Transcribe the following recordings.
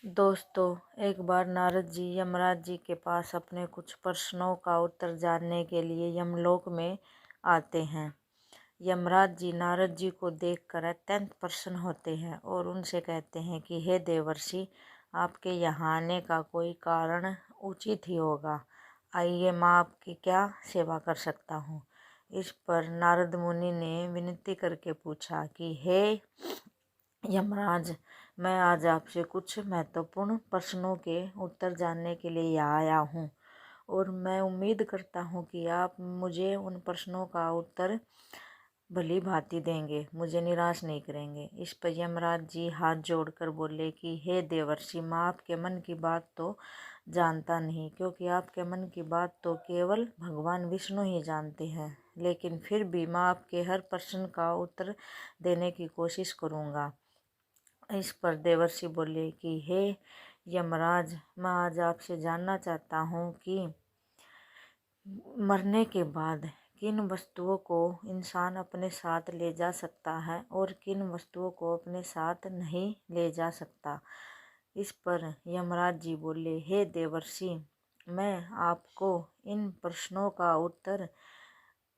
दोस्तों, एक बार नारद जी यमराज जी के पास अपने कुछ प्रश्नों का उत्तर जानने के लिए यमलोक में आते हैं। यमराज जी नारद जी को देखकर अत्यंत प्रसन्न होते हैं और उनसे कहते हैं कि हे देवर्षि, आपके यहाँ आने का कोई कारण उचित ही होगा। आइए, मैं आपकी क्या सेवा कर सकता हूँ। इस पर नारद मुनि ने विनती करके पूछा कि हे यमराज, मैं आज आपसे कुछ महत्वपूर्ण प्रश्नों के उत्तर जानने के लिए यहाँ आया हूँ और मैं उम्मीद करता हूँ कि आप मुझे उन प्रश्नों का उत्तर भली भांति देंगे, मुझे निराश नहीं करेंगे। इस पर यमराज जी हाथ जोड़कर बोले कि हे देवर्षि, मैं आपके मन की बात तो जानता नहीं, क्योंकि आपके मन की बात तो केवल भगवान विष्णु ही जानते हैं, लेकिन फिर भी मैं आपके हर प्रश्न का उत्तर देने की कोशिश करूँगा। इस पर देवर्षि बोले कि हे यमराज, मैं आज आपसे जानना चाहता हूँ कि मरने के बाद किन वस्तुओं को इंसान अपने साथ ले जा सकता है और किन वस्तुओं को अपने साथ नहीं ले जा सकता। इस पर यमराज जी बोले, हे देवर्षि, मैं आपको इन प्रश्नों का उत्तर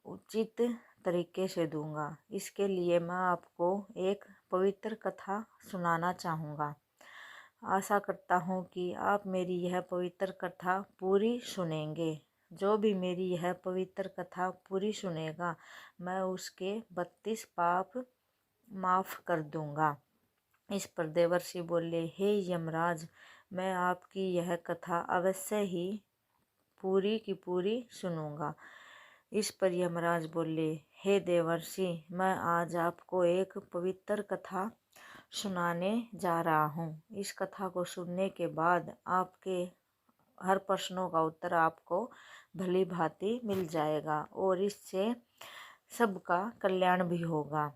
उचित तरीके से दूंगा। इसके लिए मैं आपको एक पवित्र कथा सुनाना चाहूँगा। आशा करता हूँ कि आप मेरी यह पवित्र कथा पूरी सुनेंगे। जो भी मेरी यह पवित्र कथा पूरी सुनेगा, मैं उसके 32 पाप माफ़ कर दूंगा। इस पर देवर्षि बोले, हे यमराज, मैं आपकी यह कथा अवश्य ही पूरी की पूरी सुनूंगा। इस पर यमराज बोले, हे देवर्षि, मैं आज आपको एक पवित्र कथा सुनाने जा रहा हूँ। इस कथा को सुनने के बाद आपके हर प्रश्नों का उत्तर आपको भली भांति मिल जाएगा और इससे सबका कल्याण भी होगा।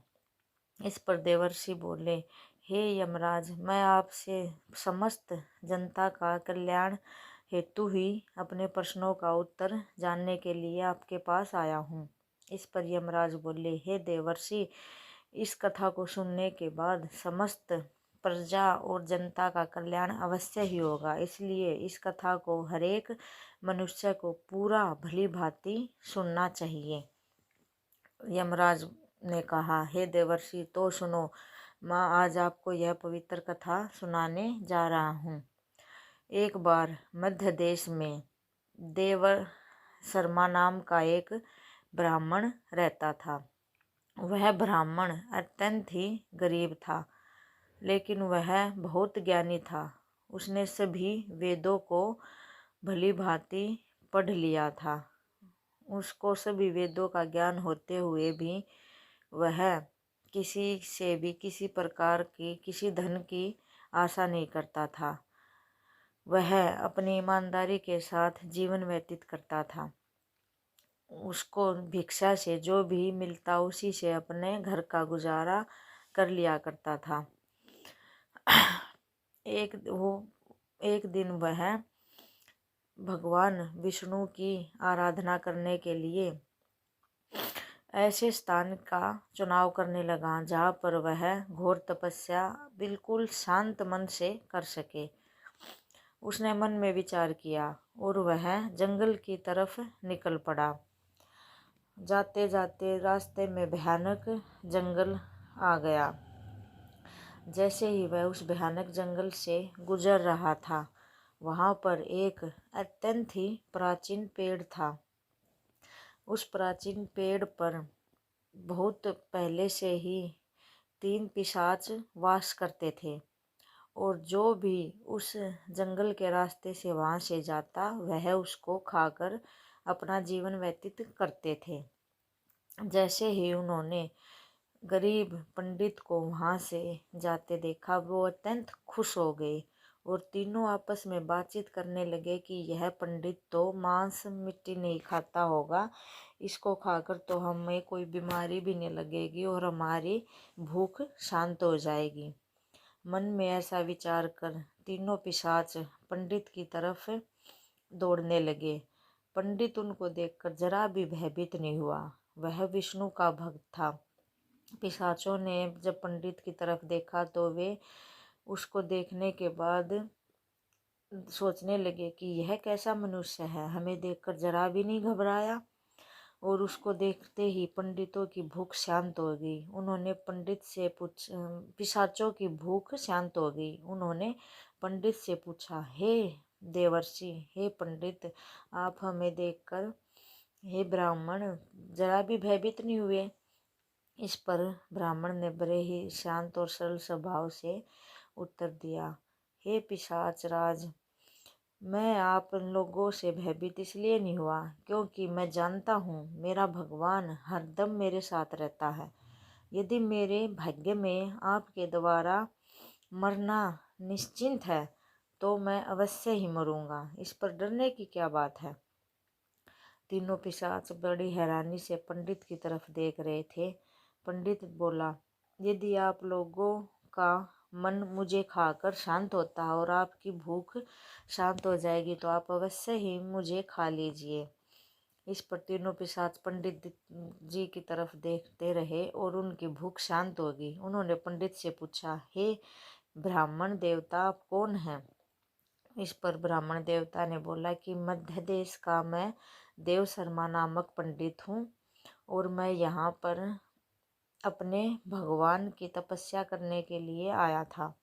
इस पर देवर्षि बोले, हे यमराज, मैं आपसे समस्त जनता का कल्याण हेतु ही अपने प्रश्नों का उत्तर जानने के लिए आपके पास आया हूँ। इस पर यमराज बोले, हे देवर्षि, इस कथा को सुनने के बाद समस्त प्रजा और जनता का कल्याण अवश्य ही होगा, इसलिए इस कथा को हरेक मनुष्य को पूरा भली भांति सुनना चाहिए। यमराज ने कहा, हे देवर्षि, तो सुनो, मैं आज आपको यह पवित्र कथा सुनाने जा रहा हूँ। एक बार मध्य देश में देवर शर्मा नाम का एक ब्राह्मण रहता था। वह ब्राह्मण अत्यंत ही गरीब था, लेकिन वह बहुत ज्ञानी था। उसने सभी वेदों को भली भांति पढ़ लिया था। उसको सभी वेदों का ज्ञान होते हुए भी वह किसी से भी किसी प्रकार की किसी धन की आशा नहीं करता था। वह अपनी ईमानदारी के साथ जीवन व्यतीत करता था। उसको भिक्षा से जो भी मिलता उसी से अपने घर का गुजारा कर लिया करता था। एक दिन वह भगवान विष्णु की आराधना करने के लिए ऐसे स्थान का चुनाव करने लगा जहाँ पर वह घोर तपस्या बिल्कुल शांत मन से कर सके। उसने मन में विचार किया और वह जंगल की तरफ निकल पड़ा। जाते जाते रास्ते में भयानक जंगल आ गया। जैसे ही वह उस भयानक जंगल से गुजर रहा था, वहाँ पर एक अत्यंत ही प्राचीन पेड़ था। उस प्राचीन पेड़ पर बहुत पहले से ही 3 पिशाच वास करते थे और जो भी उस जंगल के रास्ते से वहाँ से जाता, वह उसको खाकर अपना जीवन व्यतीत करते थे। जैसे ही उन्होंने गरीब पंडित को वहाँ से जाते देखा, वो अत्यंत खुश हो गए और तीनों आपस में बातचीत करने लगे कि यह पंडित तो मांस मिट्टी नहीं खाता होगा, इसको खाकर तो हमें कोई बीमारी भी नहीं लगेगी और हमारी भूख शांत हो जाएगी। मन में ऐसा विचार कर तीनों पिशाच पंडित की तरफ दौड़ने लगे। पंडित उनको देखकर जरा भी भयभीत नहीं हुआ। वह विष्णु का भक्त था। पिशाचों ने जब पंडित की तरफ देखा तो वे उसको देखने के बाद सोचने लगे कि यह कैसा मनुष्य है, हमें देखकर जरा भी नहीं घबराया। और उसको देखते ही पंडितों की भूख शांत हो गई। उन्होंने पंडित से पिशाचों की भूख शांत हो गई। उन्होंने पंडित से पूछा, हे देवर्षि, हे पंडित, आप हमें देखकर, हे ब्राह्मण, जरा भी भयभीत नहीं हुए? इस पर ब्राह्मण ने बड़े ही शांत और सरल स्वभाव से उत्तर दिया, हे पिशाच राज, मैं आप लोगों से भयभीत इसलिए नहीं हुआ क्योंकि मैं जानता हूँ मेरा भगवान हरदम मेरे साथ रहता है। यदि मेरे भाग्य में आपके द्वारा मरना निश्चिंत है तो मैं अवश्य ही मरूंगा। इस पर डरने की क्या बात है? तीनों पिशाच बड़ी हैरानी से पंडित की तरफ देख रहे थे। पंडित बोला, यदि आप लोगों का मन मुझे खाकर शांत होता है और आपकी भूख शांत हो जाएगी तो आप अवश्य ही मुझे खा लीजिए। इस पर तीनों पिशाच पंडित जी की तरफ देखते रहे और उनकी भूख शांत हो गई। उन्होंने पंडित से पूछा, हे ब्राह्मण देवता, आप कौन हैं? इस पर ब्राह्मण देवता ने बोला कि मध्य देश का मैं देव शर्मा नामक पंडित हूँ और मैं यहाँ पर अपने भगवान की तपस्या करने के लिए आया था।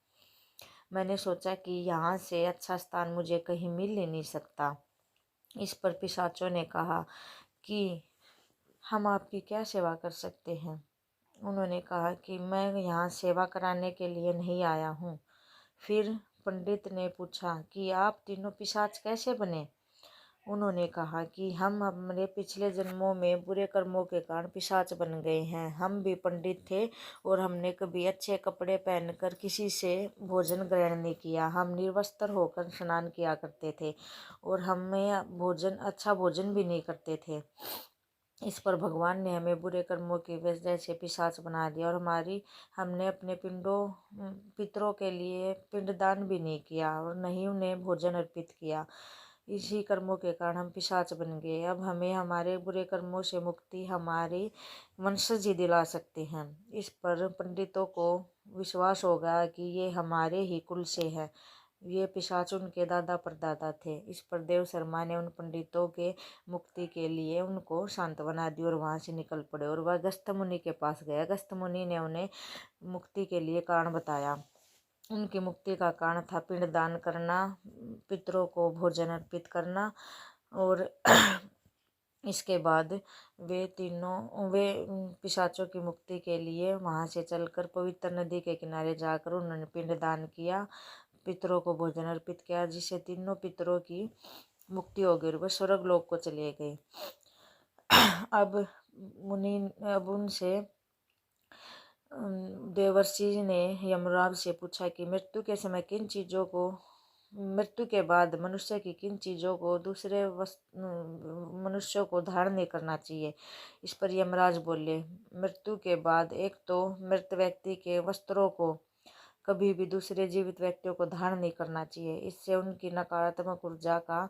मैंने सोचा कि यहाँ से अच्छा स्थान मुझे कहीं मिल ही नहीं सकता। इस पर पिशाचों ने कहा कि हम आपकी क्या सेवा कर सकते हैं? उन्होंने कहा कि मैं यहाँ सेवा कराने के लिए नहीं आया हूँ। फिर पंडित ने पूछा कि आप तीनों पिशाच कैसे बने? उन्होंने कहा कि हम हमारे पिछले जन्मों में बुरे कर्मों के कारण पिशाच बन गए हैं। हम भी पंडित थे और हमने कभी अच्छे कपड़े पहनकर किसी से भोजन ग्रहण नहीं किया। हम निर्वस्त्र होकर स्नान किया करते थे और हमें अच्छा भोजन भी नहीं करते थे। इस पर भगवान ने हमें बुरे कर्मों की वजह से पिशाच बना दिया और हमने अपने पितरों के लिए पिंडदान भी नहीं किया और न ही उन्हें भोजन अर्पित किया। इसी कर्मों के कारण हम पिशाच बन गए। अब हमें हमारे बुरे कर्मों से मुक्ति हमारे वंशज ही दिला सकते हैं। इस पर पंडितों को विश्वास होगा कि ये हमारे ही कुल से है। ये पिशाच उनके दादा परदादा थे। इस पर देव शर्मा ने उन पंडितों के मुक्ति के लिए उनको सांत्वना दी और वहाँ से निकल पड़े और वह अगस्त्य मुनि के पास गए। अगस्त्य मुनि ने उन्हें मुक्ति के लिए कारण बताया। उनकी मुक्ति का कारण था पिंडदान करना, पितरों को भोजन अर्पित करना और इसके बाद वे पिशाचों की मुक्ति के लिए वहाँ से चलकर पवित्र नदी के किनारे जाकर उन्होंने पिंडदान किया, पितरों को भोजन अर्पित किया, जिससे तीनों पितरों की मुक्ति हो गई और वह स्वर्ग लोक को चले गए। अब उनसे देवर्षि ने यमराज से पूछा कि मृत्यु के बाद मनुष्य की किन चीज़ों को दूसरे मनुष्यों को धारण नहीं करना चाहिए? इस पर यमराज बोले, मृत्यु के बाद एक तो मृत व्यक्ति के वस्त्रों को कभी भी दूसरे जीवित व्यक्तियों को धारण नहीं करना चाहिए। इससे उनकी नकारात्मक ऊर्जा का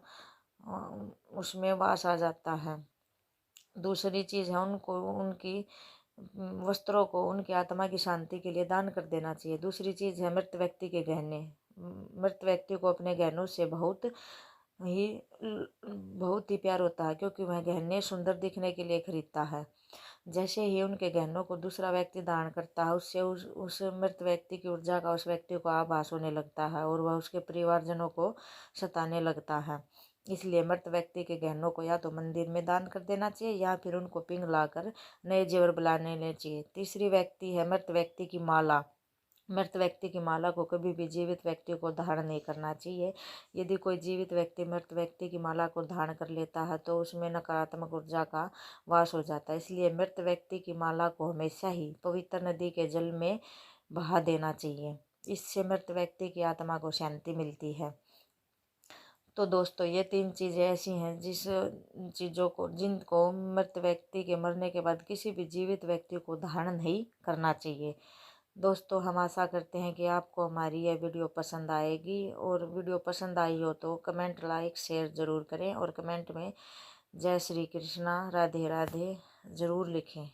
उसमें वास आ जाता है। दूसरी चीज़ है उनकी वस्त्रों को उनकी आत्मा की शांति के लिए दान कर देना चाहिए। दूसरी चीज़ है मृत व्यक्ति के गहने। मृत व्यक्ति को अपने गहनों से बहुत ही प्यार होता है क्योंकि वह गहने सुंदर दिखने के लिए खरीदता है। जैसे ही उनके गहनों को दूसरा व्यक्ति दान करता है उससे उस मृत व्यक्ति की ऊर्जा का उस व्यक्ति को आभास होने लगता है और वह उसके परिवारजनों को सताने लगता है। इसलिए मृत व्यक्ति के गहनों को या तो मंदिर में दान कर देना चाहिए या फिर उनको पिघलाकर नए जेवर बनाने चाहिए। तीसरी व्यक्ति है मृत व्यक्ति की माला। मृत व्यक्ति की माला को कभी भी जीवित व्यक्ति को धारण नहीं करना चाहिए। यदि कोई जीवित व्यक्ति मृत व्यक्ति की माला को धारण कर लेता है तो उसमें नकारात्मक ऊर्जा का वास हो जाता है। इसलिए मृत व्यक्ति की माला को हमेशा ही पवित्र नदी के जल में बहा देना चाहिए। इससे मृत व्यक्ति की आत्मा को शांति मिलती है। तो दोस्तों, ये 3 चीज़ें ऐसी हैं जिनको मृत व्यक्ति के मरने के बाद किसी भी जीवित व्यक्ति को धारण नहीं करना चाहिए। दोस्तों, हम आशा करते हैं कि आपको हमारी यह वीडियो पसंद आएगी और वीडियो पसंद आई हो तो कमेंट, लाइक, शेयर ज़रूर करें और कमेंट में जय श्री कृष्णा, राधे राधे ज़रूर लिखें।